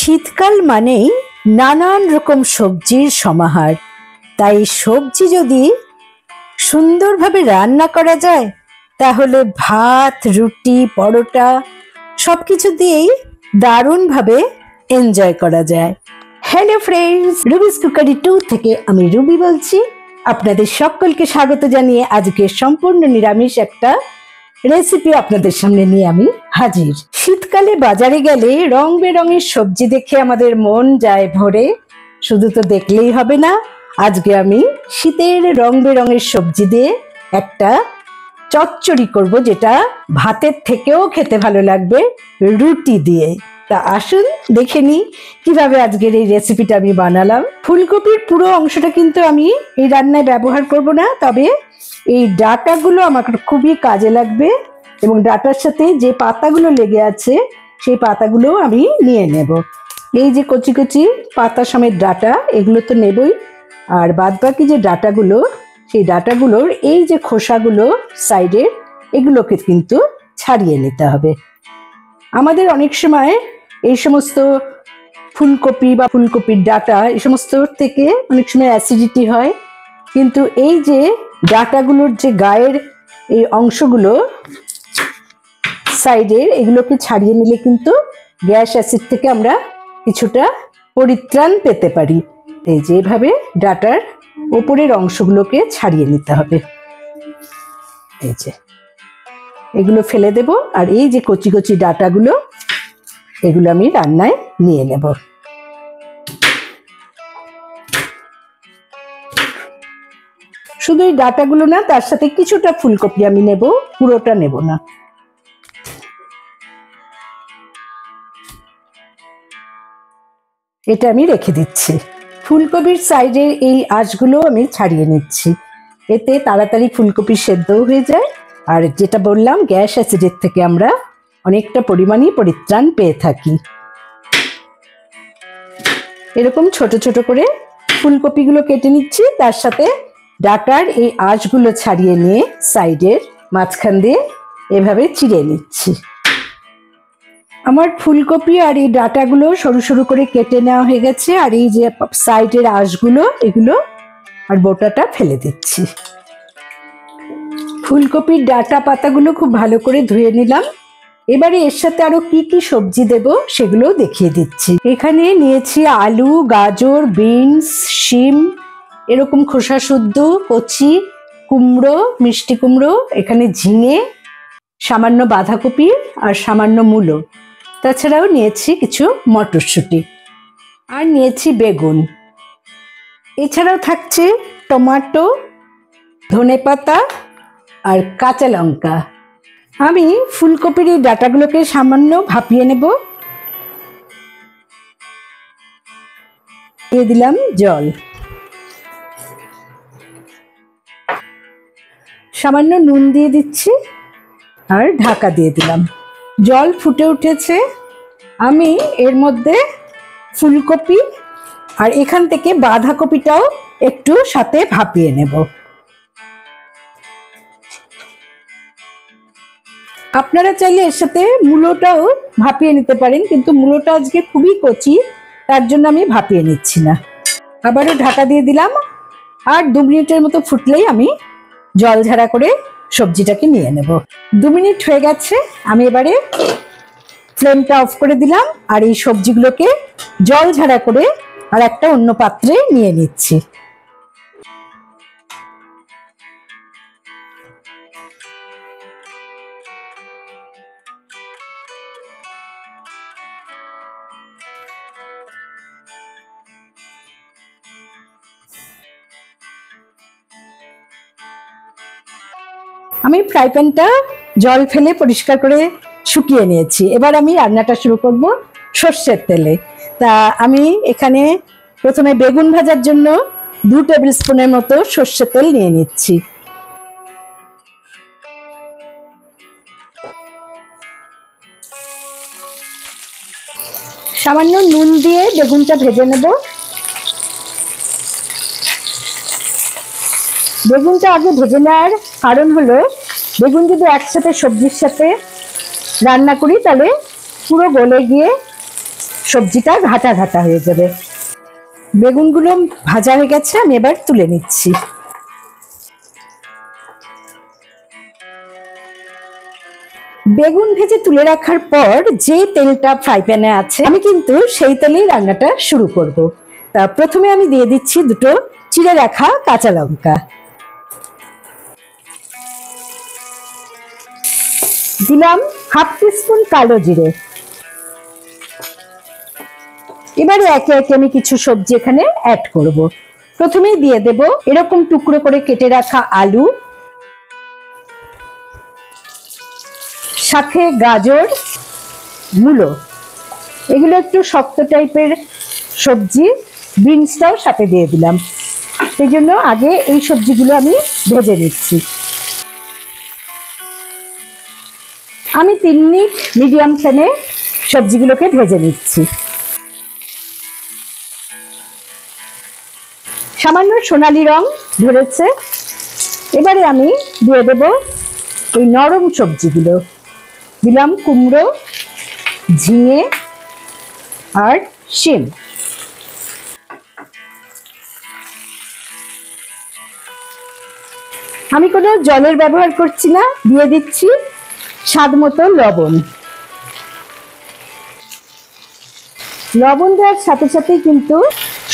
শীতকাল মানেই নানান রকম সবজির সমাহার। তাই সবজি যদি সুন্দরভাবে রান্না করা যায় তাহলে ভাত, রুটি, পরোটা সবকিছু দিয়েই দারুণভাবে এনজয় করা যায়। হ্যালো ফ্রেন্ডস, রুবিস কুকারি 2 থেকে আমি রুবি বলছি। আপনাদের সকলকে স্বাগত জানিয়ে আজকে সম্পূর্ণ নিরামিষ একটা রেসিপি আপনাদের সামনে নিয়ে আমি হাজির। শীতকালে বাজারে গেলে রং বেরঙের সবজি দেখে আমাদের মন যায় ভরে। শুধু তো দেখলেই হবে না, আজকে আমি শীতের রং বেরঙের সবজি দিয়ে একটা চচ্চড়ি করব, যেটা ভাতের থেকেও খেতে ভালো লাগবে রুটি দিয়ে। তা আসুন দেখে নিই কিভাবে আজকের এই রেসিপিটা আমি বানালাম। ফুলকপির পুরো অংশটা কিন্তু আমি এই রান্নায় ব্যবহার করব না, তবে এই ডাঁটাগুলো আমার খুবই কাজে লাগবে এবং ডাঁটার সাথে যে পাতাগুলো লেগে আছে সেই পাতাগুলো আমি নিয়ে নেব। এই যে কচি কচি পাতা সমেত ডাঁটা, এগুলো তো নেবই, আর বাদবাকি যে ডাঁটাগুলো, সেই ডাঁটাগুলোর এই যে খোসাগুলো সাইডের, এগুলোকে কিন্তু ছাড়িয়ে নিতে হবে। আমাদের অনেক সময় এই সমস্ত ফুলকপি বা ফুলকপির ডাঁটা এই সমস্ত থেকে অনেক সময় অ্যাসিডিটি হয়, কিন্তু এই যে ডাঁটাগুলোর যে গায়ের এই অংশগুলো সাইডের, এগুলোকে ছাড়িয়ে নিলে কিন্তু গ্যাস অ্যাসিড থেকে আমরা কিছুটা পরিত্রাণ পেতে পারি। এই যে এভাবে ডাঁটার ওপরের অংশগুলোকে ছাড়িয়ে নিতে হবে। এই যে এগুলো ফেলে দেব, আর এই যে কচি কচি ডাঁটাগুলো, এগুলো আমি রান্নায় নিয়ে নেব। শুধু এই ডাঁটাগুলো না, তার সাথে কিছুটা ফুলকপি আমি নেব, পুরোটা নেব না। এটা আমি রেখে দিচ্ছি। ফুলকপির সাইডের এই আঁশগুলো আমি ছাড়িয়ে নিচ্ছি, এতে তাড়াতাড়ি ফুলকপি সেদ্ধও হয়ে যায়, আর যেটা বললাম, গ্যাস অ্যাসিডের থেকে আমরা অনেকটা পরিমাণে পরিত্রাণ পেয়ে থাকি। এরকম ছোট ছোট করে ফুলকপিগুলো কেটে নিচ্ছি, তার সাথে ডাঁটার এই আঁশগুলো ছাড়িয়ে নিয়ে সাইডের মাঝখান দিয়ে এভাবে চিড়ে নিচ্ছি। আমার ফুলকপি আর এই ডাঁটাগুলো সরু সরু করে কেটে নেওয়া হয়ে গেছে, আর এই যে সাইডের আঁশগুলো, এগুলো আর বোটাটা ফেলে দিচ্ছি। ফুলকপির ডাঁটা পাতাগুলো খুব ভালো করে ধুয়ে নিলাম। এবারে এর সাথে আরো কি কি সবজি দেব সেগুলো দেখিয়ে দিচ্ছি। এখানে নিয়েছি আলু, গাজর, বিনস, শিম, এরকম খোসা শুদ্ধ কচি কুমড়ো, মিষ্টি কুমড়ো, এখানে ঝিঙে, সামান্য বাঁধাকপি আর সামান্য মূলো। তাছাড়াও নিয়েছি কিছু মটরশুঁটি, আর নিয়েছি বেগুন। এছাড়াও থাকছে টমেটো, ধনেপাতা আর কাঁচা লঙ্কা। আমি ফুলকপির এই ডাঁটাগুলোকে সামান্য ভাপিয়ে নেব। দিয়ে দিলাম জল, সামান্য নুন দিয়ে দিচ্ছি, আর ঢাকা দিয়ে দিলাম। জল ফুটে উঠেছে, আমি এর মধ্যে ফুলকপি আর এখান থেকে বাঁধাকপিটাও একটু সাথে ভাপিয়ে নেব। আপনারা চাইলে এর সাথে মূলোটাও ভাপিয়ে নিতে পারেন, কিন্তু মূলোটা আজকে খুবই কচি, তার জন্য আমি ভাপিয়ে নিচ্ছি না। আবারও ঢাকা দিয়ে দিলাম, আর 2 মিনিটের মতো ফুটলেই আমি জল ঝাড়া করে সবজিটাকে নিয়ে নেব। 2 মিনিট হয়ে গেছে, আমি এবারে ফ্লেমটা অফ করে দিলাম, আর এই সবজিগুলোকে জল ঝাড়া করে আর একটা অন্য পাত্রে নিয়ে নিচ্ছি। আমি ফ্রাই প্যানটা জল ফেলে পরিষ্কার করে শুকিয়ে নিয়েছি। এবার আমি রান্নাটা শুরু করব সর্ষের তেলে। তা আমি এখানে প্রথমে বেগুন ভাজার জন্য 2 টেবিল স্পুনের মতো সর্ষের তেল নিয়ে নিচ্ছি। সামান্য নুন দিয়ে বেগুনটা ভেজে নেব। বেগুনটা আগে ভেজে নেওয়ার কারণ হলো, বেগুন যদি একসাথে সবজির সাথে রান্না করি তাহলে পুরো গলে গিয়ে সবজিটা ঘাটা ঘাটা হয়ে যাবে। বেগুনগুলো ভাজা হয়ে গেছে, আমি এবার তুলে নিচ্ছি। বেগুন ভেজে তুলে রাখার পর যে তেলটা ফ্রাই প্যানে আছে, আমি কিন্তু সেই তেলেই রান্নাটা শুরু করব। তা প্রথমে আমি দিয়ে দিচ্ছি দুটো চিড়ে রাখা কাঁচা লঙ্কা, দিলাম হাফ টিস্পুন কালো জিরে। এবারে একে একে আমি কিছু সবজি এখানে অ্যাড করব। প্রথমেই দিয়ে দেব এরকম টুকরো করে কেটে রাখা আলু, সাথে গাজর, মূলো। এগুলো একটু শক্ত টাইপের সবজি, বিনসটাও সাথে দিয়ে দিলাম। সেই জন্য আগে এই সবজিগুলো আমি ভেজে নিচ্ছি। আমি 3 মিনিট মিডিয়াম ফ্লেমে সবজিগুলোকে ভেজে নিচ্ছি। সামান্য সোনালি রং ধরেছে। এবারে আমি দিয়ে দেব এই নরম সবজিগুলো। দিলাম কুমড়ো, ঝিঙে আর শিম। আমি কোনো জলের ব্যবহার করছি না, দিয়ে দিচ্ছি স্বাদ মতো লবণ। লবণ দেওয়ার সাথে সাথে কিন্তু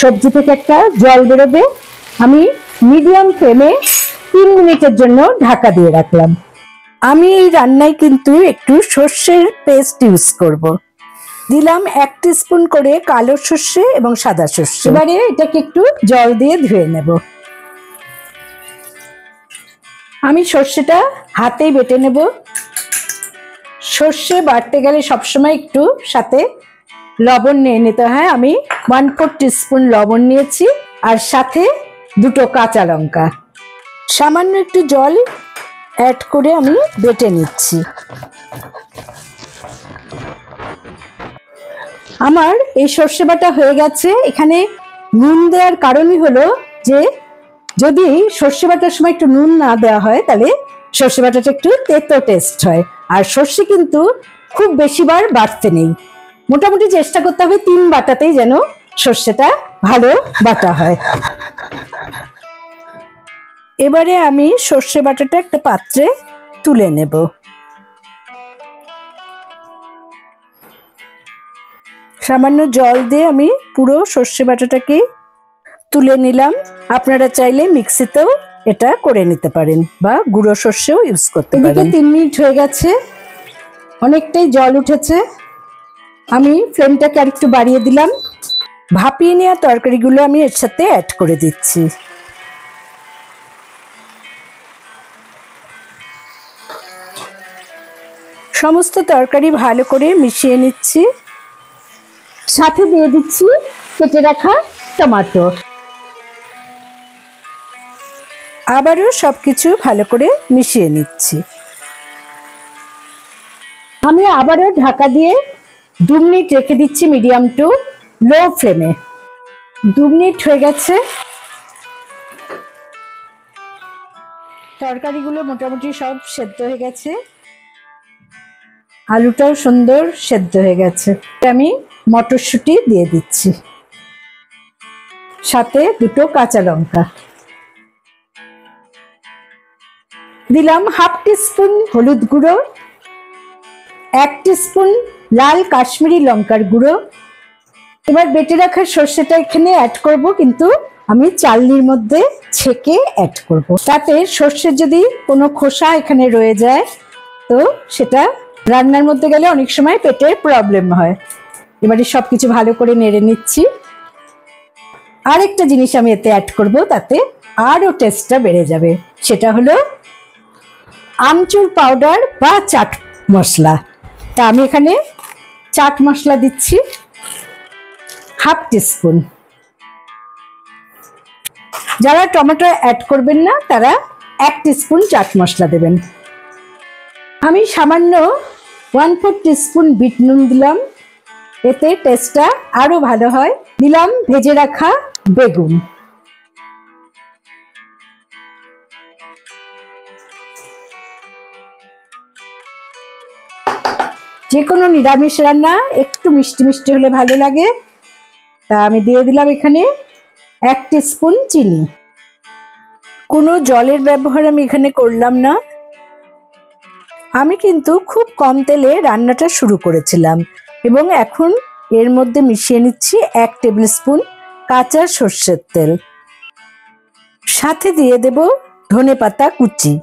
সবজি থেকে একটা জল বেরোবে। আমি মিডিয়াম ফ্লেমে 3 মিনিটের জন্য ঢাকা দিয়ে রাখলাম। আমি এই রান্নায় কিন্তু একটু সর্ষের পেস্ট ইউজ করব। দিলাম 1 টিস্পুন করে কালো সর্ষে এবং সাদা সর্ষে। এবারে এটাকে একটু জল দিয়ে ধুয়ে নেব। আমি সর্ষেটা হাতেই বেটে নেব। সর্ষে বাটতে গেলে সবসময় একটু সাথে লবণ নিয়ে নিতে হয়। আমি 1/4 টিস্পুন লবণ নিয়েছি, আর সাথে দুটো কাঁচা লঙ্কা। সামান্য একটু জল অ্যাড করে আমি বেটে নিচ্ছি। আমার এই সর্ষে বাটা হয়ে গেছে। এখানে নুন দেওয়ার কারণই হলো যে যদি সর্ষে বাটার সময় একটু নুন না দেওয়া হয় তাহলে সর্ষে বাটাটা একটু তেতো টেস্ট হয়। আর সর্ষে কিন্তু খুব বেশিবার বাটতে নেই, মোটামুটি চেষ্টা করতে হবে 3 বাটাতেই যেন সর্ষেটা ভালো বাটা হয়। এবারে আমি সর্ষে বাটাটা একটা পাত্রে তুলে নেব। সামান্য জল দিয়ে আমি পুরো সর্ষে বাটাটাকে তুলে নিলাম। আপনারা চাইলে মিক্সিতেও এটা করে নিতে পারেন বা গুঁড়ো সর্ষেও ইউজ করতে পারেন। এদিকে 3 মিনিট হয়ে গেছে, অনেকটাই জল উঠেছে। আমি ফ্লেমটাকে আরেকটু বাড়িয়ে দিলাম। ভাপিয়ে নেওয়া তরকারিগুলো আমি এর সাথে অ্যাড করে দিচ্ছি। সমস্ত তরকারি ভালো করে মিশিয়ে নিচ্ছি। সাথে দিয়ে দিচ্ছি কেটে রাখা টমেটো। আবারও সবকিছু ভালো করে মিশিয়ে নিচ্ছি। আমি আবারও ঢাকা দিয়ে 2 মিনিট রেখে দিচ্ছি মিডিয়াম টু লো ফ্লেমে। 2 মিনিট হয়ে গেছে। তরকারিগুলো মোটামুটি সব সেদ্ধ হয়ে গেছে, আলুটাও সুন্দর সেদ্ধ হয়ে গেছে। আমি মটরশুঁটি দিয়ে দিচ্ছি, সাথে দুটো কাঁচা লঙ্কা। দিলাম হাফ টিস্পুন হলুদ গুঁড়ো, 1 টিস্পুন লাল কাশ্মীরি লঙ্কার গুঁড়ো। এবার বেটে রাখা সর্ষেটা এখানে অ্যাড করব, কিন্তু আমি চালনির মধ্যে ছেঁকে অ্যাড করব। তাতে সর্ষের যদি কোনো খোসা এখানে রয়ে যায় তো সেটা রান্নার মধ্যে গেলে অনেক সময় পেটের প্রবলেম হয়। এবারে সবকিছু ভালো করে নেড়ে নিচ্ছি। আরেকটা জিনিস আমি এতে অ্যাড করব, তাতে আরও টেস্টটা বেড়ে যাবে। সেটা হলো আমচুর পাউডার বা চাট মশলা। তা আমি এখানে চাট মশলা দিচ্ছি হাফ টিস্পুন। যারা টমেটো অ্যাড করবেন না তারা 1 টিস্পুন চাট মশলা দেবেন। আমি সামান্য 1/4 টিস্পুন বিট নুন দিলাম, এতে টেস্টটা আরো ভালো হয়। দিলাম ভেজে রাখা বেগুন। যে কোনো নিরামিষ রান্না একটু মিষ্টি মিষ্টি হলে ভালো লাগে। তা আমি দিয়ে দিলাম এখানে 1 টিস্পুন চিনি। কোনো জলের ব্যবহার আমি এখানে করলাম না। আমি কিন্তু খুব কম তেলে রান্নাটা শুরু করেছিলাম এবং এখন এর মধ্যে মিশিয়ে নিচ্ছি 1 টেবিল স্পুন কাঁচা সর্ষের তেল। সাথে দিয়ে দেব ধনেপাতা কুচি।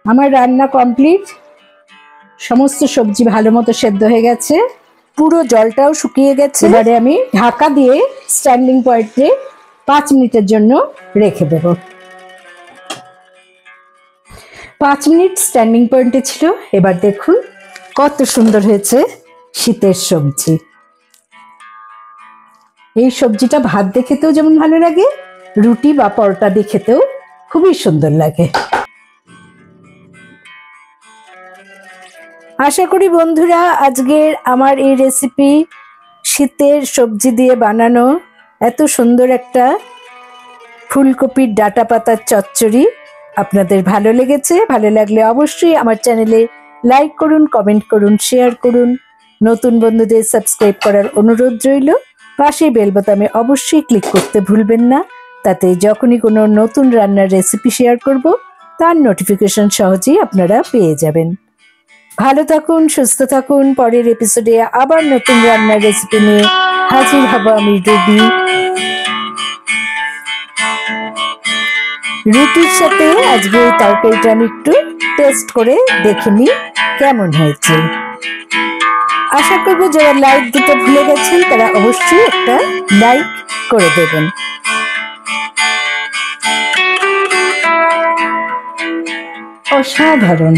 আমার রান্না কমপ্লিট। সমস্ত সবজি ভালো মতো সেদ্ধ হয়ে গেছে, পুরো জলটাও শুকিয়ে গেছে। এবারে আমি ঢাকা দিয়ে স্ট্যান্ডিং পয়েন্টে 5 মিনিটের জন্য রেখে দেব। 5 মিনিট স্ট্যান্ডিং পয়েন্টে ছিল। এবার দেখুন কত সুন্দর হয়েছে শীতের সবজি। এই সবজিটা ভাত দিয়ে খেতেও যেমন ভালো লাগে, রুটি বা পরোটা দিয়ে খেতেও খুবই সুন্দর লাগে। আশা করি বন্ধুরা আজকের আমার এই রেসিপি, শীতের সবজি দিয়ে বানানো এত সুন্দর একটা ফুলকপির ডাঁটা পাতার চচ্চড়ি আপনাদের ভালো লেগেছে। ভালো লাগলে অবশ্যই আমার চ্যানেলে লাইক করুন, কমেন্ট করুন, শেয়ার করুন। নতুন বন্ধুদের সাবস্ক্রাইব করার অনুরোধ রইল। পাশে বেল বোতামে অবশ্যই ক্লিক করতে ভুলবেন না, তাতে যখনই কোনো নতুন রান্নার রেসিপি শেয়ার করব তার নোটিফিকেশন সহজেই আপনারা পেয়ে যাবেন। ভালো থাকুন, সুস্থ থাকুন। পরের এপিসোডে আবার নতুন রান্নার রেসিপি নিয়ে হাজির হব আমি রুবি। রুটির সাথে আজকে এই তরকারিটা আমি একটু টেস্ট করে দেখে নিই কেমন হয়েছে। আশা করব যারা লাইক দিতে ভুলে গেছেন তারা অবশ্যই একটা লাইক করে দেবেন। অসাধারণ।